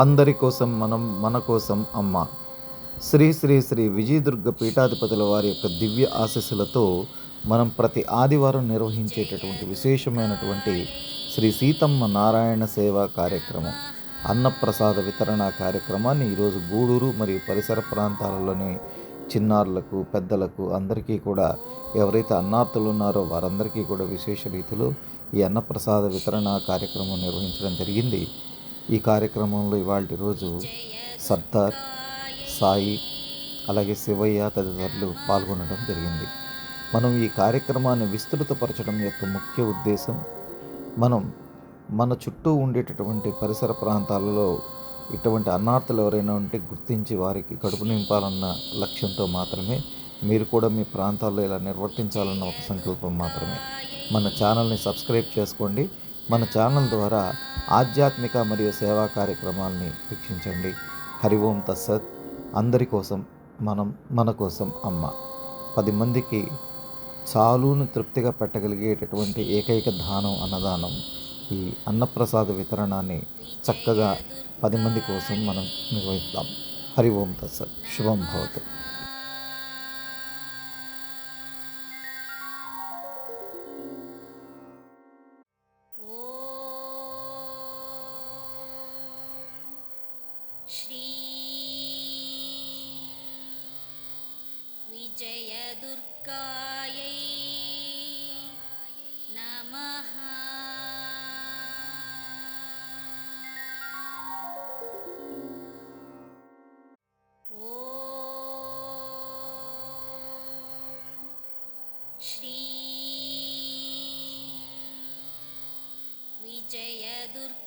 అందరి కోసం మనం, మన కోసం అమ్మ. శ్రీ శ్రీ శ్రీ విజయదుర్గ పీఠాధిపతుల వారి యొక్క దివ్య ఆశీస్సులతో మనం ప్రతి ఆదివారం నిర్వహించేటటువంటి విశేషమైనటువంటి శ్రీ సీతమ్మ నారాయణ సేవా కార్యక్రమం, అన్నప్రసాద వితరణ కార్యక్రమాన్ని ఈరోజు గూడూరు మరియు పరిసర ప్రాంతాలలోని చిన్నారులకు, పెద్దలకు అందరికీ కూడా, ఎవరైతే అన్నార్థులు ఉన్నారో వారందరికీ కూడా విశేష రీతిలో ఈ అన్నప్రసాద వితరణ కార్యక్రమం నిర్వహించడం జరిగింది. ఈ కార్యక్రమంలో ఇవాల్టి రోజు సర్దార్, సాయి, అలాగే శివయ్య తదితరులు పాల్గొనడం జరిగింది. మనం ఈ కార్యక్రమాన్ని విస్తృతపరచడం యొక్క ముఖ్య ఉద్దేశం, మనం మన చుట్టూ ఉండేటటువంటి పరిసర ప్రాంతాలలో ఇటువంటి అన్నార్థులు ఎవరైనా ఉంటే గుర్తించి వారికి కడుపు నింపాలన్న లక్ష్యంతో మాత్రమే. మీరు కూడా మీ ప్రాంతాల్లో ఇలా నిర్వర్తించాలన్న ఒక సంకల్పం మాత్రమే. మన ఛానల్ని సబ్స్క్రైబ్ చేసుకోండి. మన ఛానల్ ద్వారా ఆధ్యాత్మిక మరియు సేవా కార్యక్రమాలని వీక్షించండి. హరి ఓం తస్సత్. అందరి కోసం మనం, మన కోసం అమ్మ. 10 మందికి చాలును తృప్తిగా పెట్టగలిగేటటువంటి ఏకైక దానం అన్నదానం. ఈ అన్నప్రసాద వితరణాన్ని చక్కగా 10 మంది కోసం మనం నిర్వహిద్దాం. హరి ఓం తస్సత్. శుభం భవతు. శ్రీ విజయదుర్గాయై నమః. శ్రీ విజయదుర్గాయై